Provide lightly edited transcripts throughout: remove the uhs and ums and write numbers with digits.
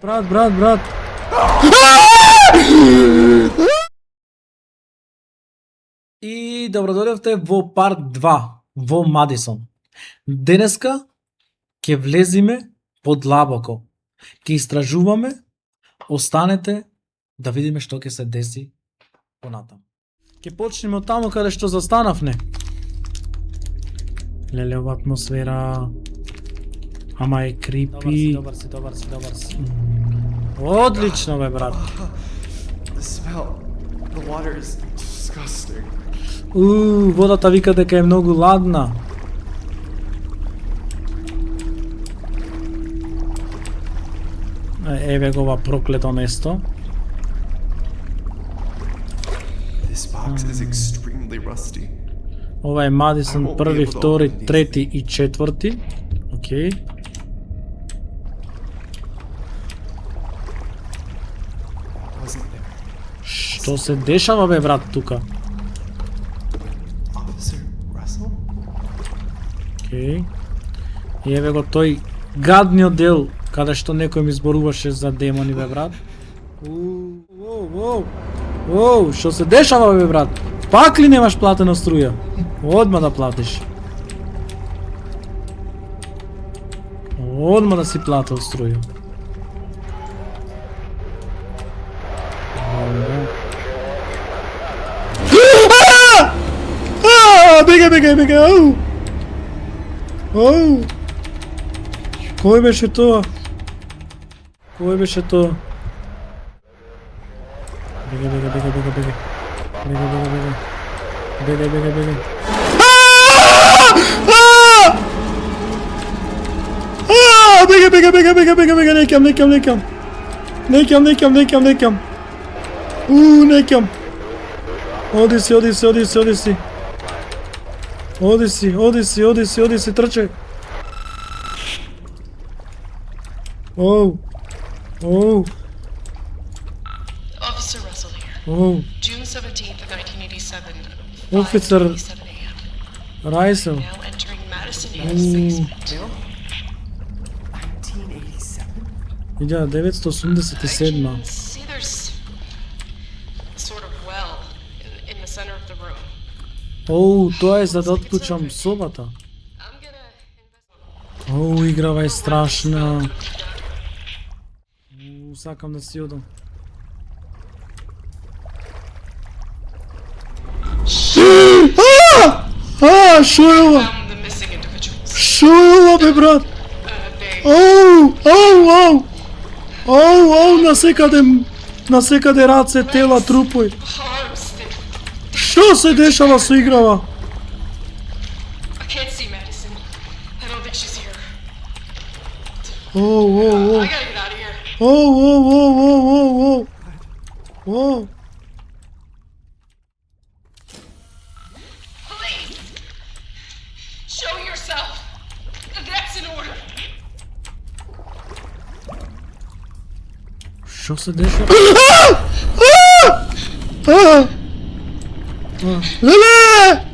Брат. И добродојдовте во парт 2 во Мадисон. Денеска ќе влезиме подлабоко. Ќе истражуваме, останете да видиме што ќе се деси понатаму. Ќе почнеме од таму каде што застанавме. Леле, ова атмосфера. Ама е крипи. Добар си. Одлично бе, брат. The smell. The water is disgusting. Водата вика дека е многу ладна. Еве го ова проклето место. This box is extremely rusty. Ова е Мадисон први, втори, трети и четврти. Океј. Wasn't there? Што се дешава бе, брат, тука? Officer Russell? Океј. И еве го тој гадниот дел каде што некој ми зборуваше за демони бе, брат. Што се дешава бе, брат? Пак ли немаш платена струја? Одма да платиш. Одма да си платил струја. Бегај, ау! Кој беше тоа? Бегај. Некам. Некам. Оди си, трче. Officer Russell here. June 17th, 1987. Officer 5:27 a.m. Райсел. Now entering Madison Hills basement. 1987? 1987. I can see there's a sort of well in the center of the room. Тоа е за да отклучам собата. I'm gonna investigate. Играва е страшна. Сакам да си одам. Шо е ова? Found the missing individuals. Шо е ова бе, брат? They Насекаде раце, тела, трупој. arms. Што се дешава со играва? I can't see Madison. I don't think she's here. I gotta get out of here. Please! Show yourself! That's in order! Што се дешава? Леле!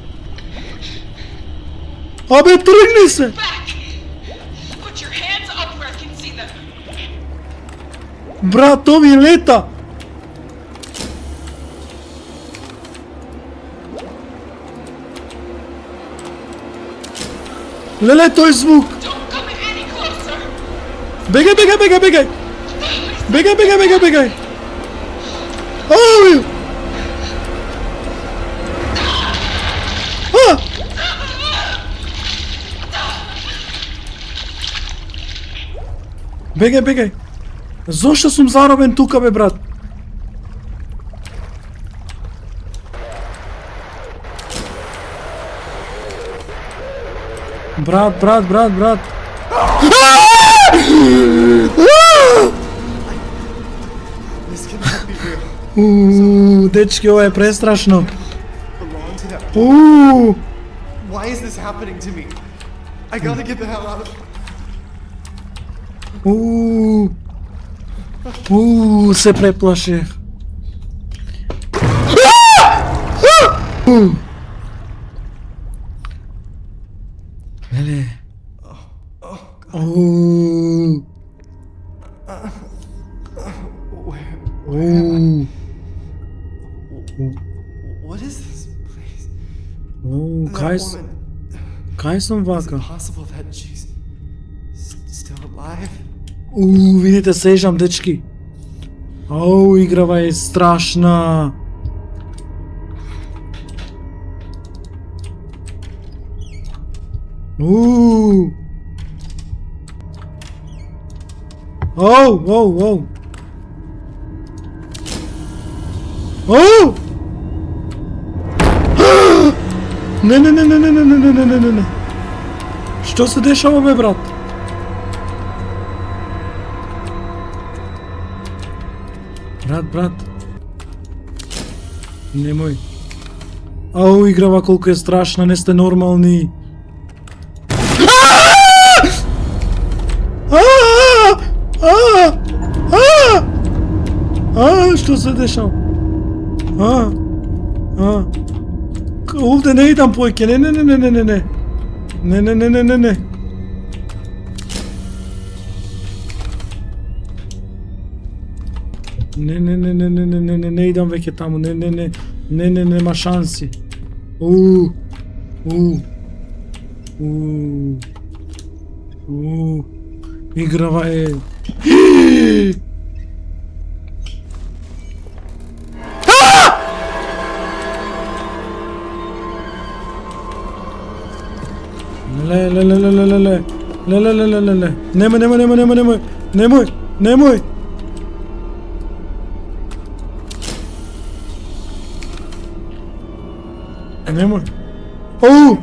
Абе, тргни се! Back! Put your hands up where I can see them! Брат, то ми лета! Леле, тој звук! Don't come in any closer! Бегај! Оу! Бегај! Зошто сум заробен тука бе, брат? Брат. This cannot be real. Дечки, ова е престрашно. Belong to that. Why is this happening to me? I gotta get the hell out of. Се преплашив. Леле. Оу. What is this place? Оу, That woman. кај сум Is it вака? possible that she's still alive? Оу, видите, сежам, дечки. Оу, играва е страшна. Оу. Оу, оу, оу. Оу! Не, не, не, не, не, не, не, не, не, не, не, не. Што се дешава, бе, брат? Брат. Немој. Ау, играва колку е страшна, не сте нормални. Што се дешава? Овде не идам појке, не. Не. Не идам веќе таму, не, нема шанси. Играва е. Ле. Немој. Оу!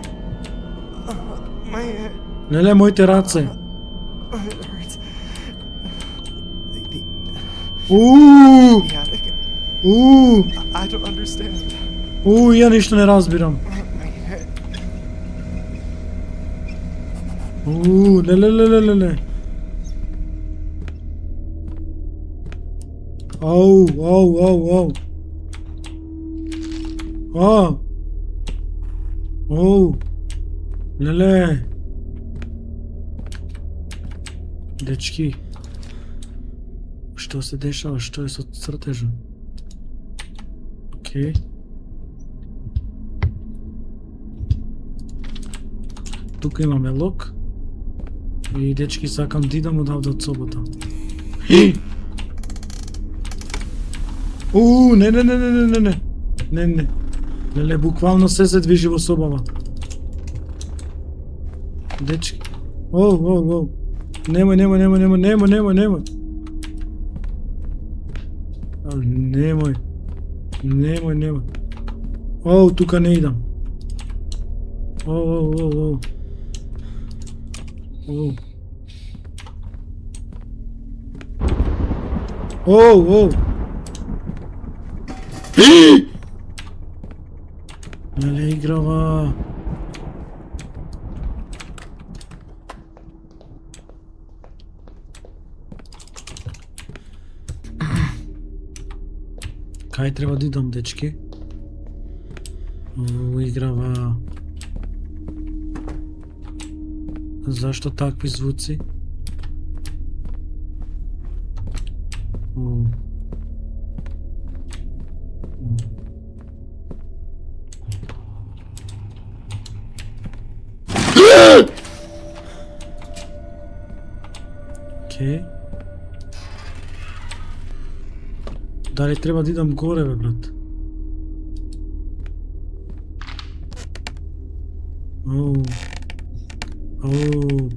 My head. Леле, моите раце. It hurts. Оу! The attic. I don't understand. Ја ништо не разбирам. My head. Леле. Оу. Леле. Дечки. Што се дешава? Што е со цртежот? Океј. Тука имаме лок. И дечки сакам да идам одавде од собота. Не. Леле, буквално се движи во собава. Дечки. Оу. Немој. Немој. Оу, тука не идам. Оу. Леле, играва. Кај треба да идам, дечки? Играва. Зашто такви звуци? Океј. Дали треба да идам горе, бе, брат?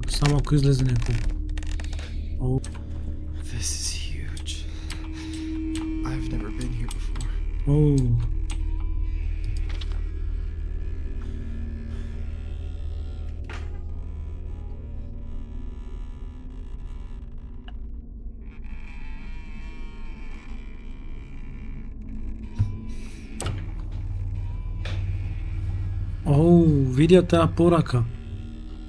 Само ако излезе некој. This is huge. I've never been here before. Видео таа порака.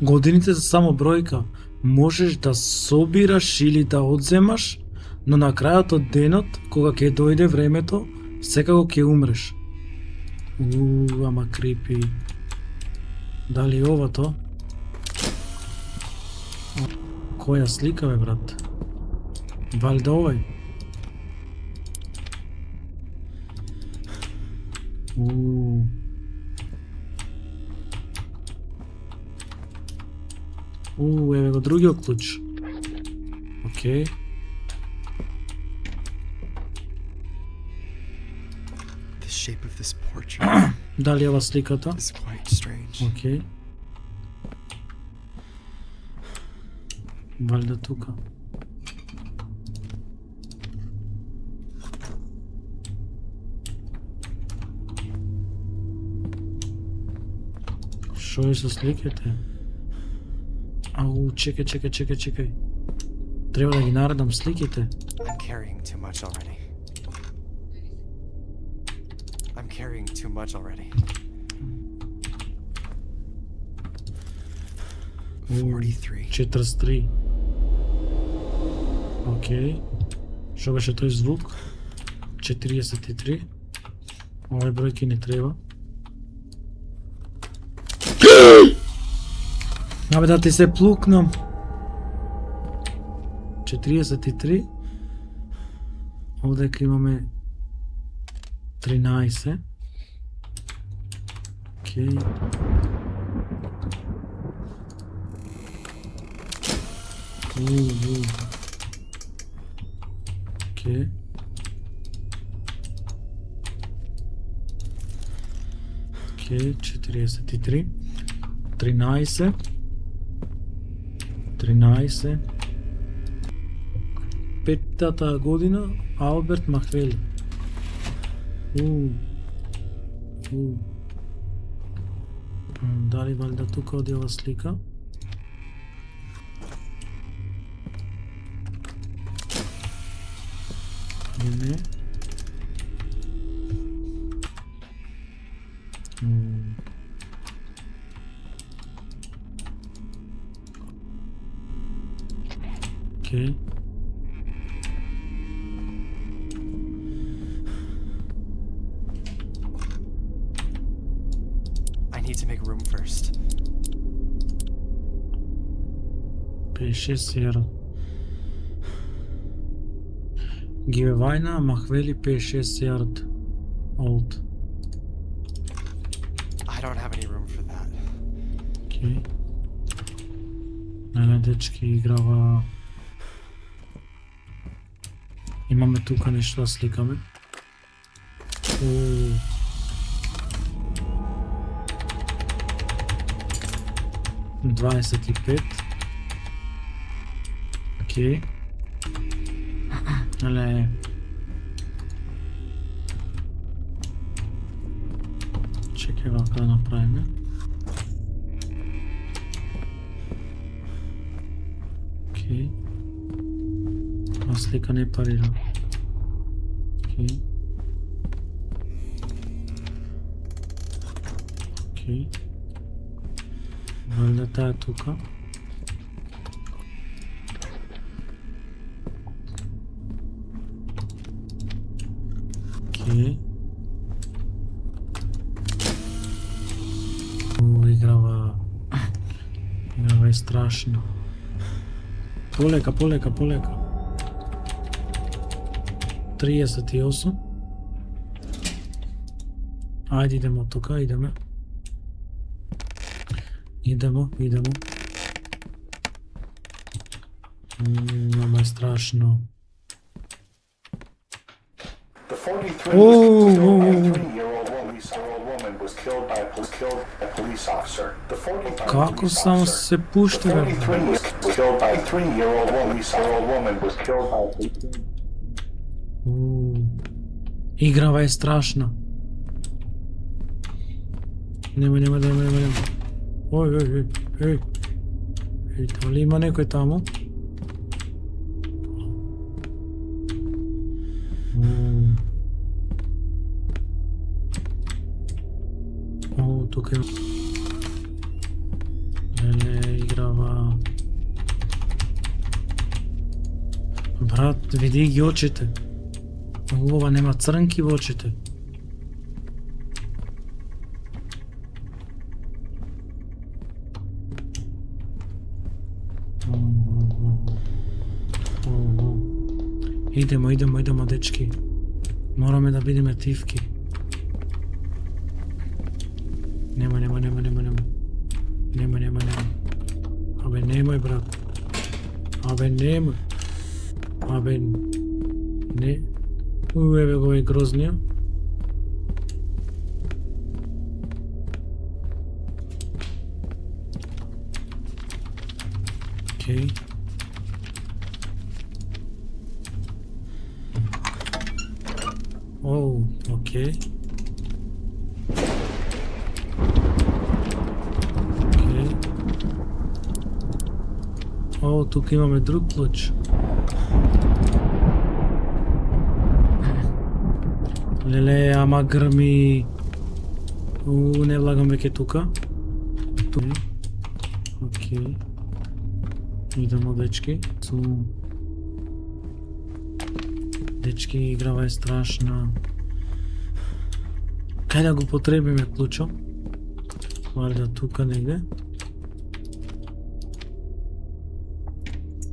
Годините се само бројка. Можеш да собираш или да одземаш, но на крајот од денот, кога ќе дојде времето, секако ќе умреш. Ама крипи. Дали ова то? Која слика, бе, брат? Валјда овај? Еве го другиот клуч. Океј. The shape of this portrait Дали е ова сликата? is quite strange. Океј. Валјда тука. Шо е со сликите? Ау, чекај. Треба да ги наредам сликите. I'm carrying too much already. I'm carrying too much already. 43. 43. Океј. Шо беше тој звук? 43. Овој бројки не треба. Абе да ти се плукнам. 43. Овдека имаме 13. Океј. Океј. Океј, 43. 13. 13. Петтата година Алберт Махвели. Дали валјда тука оди ова слика? Не. Океј. I need to make room first. 5-6 јара. Гивевајна Махвели 5-6 јард. Old. I don't have any room for that. Океј. Еле дечки играва. Имаме тука нешто да сликаме. 25. Океј. Еле. Чекај вака да направиме. Океј. Ова слика не парира. Океј. Океј. Валјда таа е тука. Океј. Играва е страшно. Полека. 38. Ајде идемо од тука, идеме. Ама е страшно. The 43-year-old woman was killed by a police officer. The 43 Како само се пушти, бе? 43 was killed by a 3-year-old woman was killed by a police. Играва е страшна. Нема. Ој. Дали има некој таму? Тука е. Играва. Брат, види ги очите. Ова нема црнки во очите. Идемо, дечки. Мораме да бидеме тивки. Нема. Абе, немој, брат. Абе, немој. Абе, не. Еве го е грозниот. Окей. Оу, окей. Окей. О, тука имаме друг клуч. Леле, ама грми. Не влагам веќе тука. Окей. Идемо, дечки. Дечки, играва е страшна. Кај да го потребиме клучо? Валјда тука негде.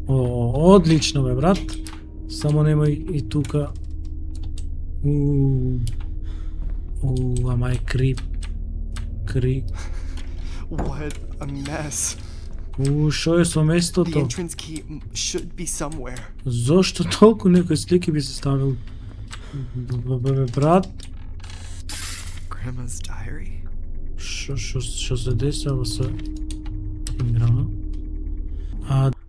О, одлично бе, брат. Само немој и тука. Ама е крип. What a mess. Шо е со The местото? entrance key should be somewhere. Зошто толку некои слики би се ставил? Брат, Grandma's diary. што се десава со играва?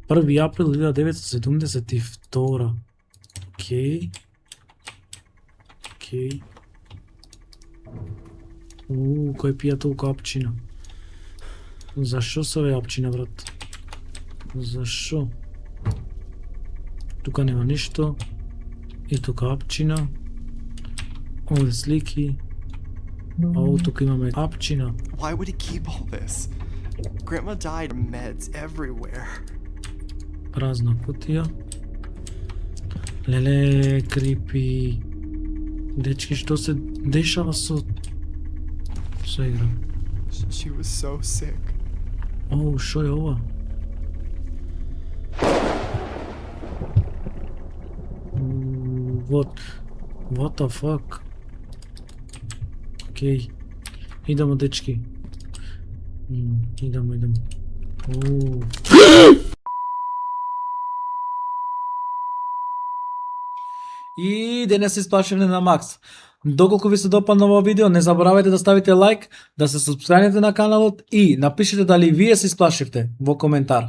1 април 1972. Окей. Кој пија толку апчина? Зашо се ове апчина, брат? Зашо? Тука нема ништо. И тука апчина. Овде слики. Тука имаме апчина. Why would he keep all this? Grandma died of meds everywhere. Празна кутија. Леле, крипи. Дечки, што се дешава со игра? She was so sick. Шо е ова? What the fuck? Окей. Идемо, дечки. Идемо. И денес се исплашивме на макс. Доколку ви се допадна ова видео, не заборавајте да ставите лайк, да се субскрајбнете на каналот и напишете дали вие се исплашивте во коментар.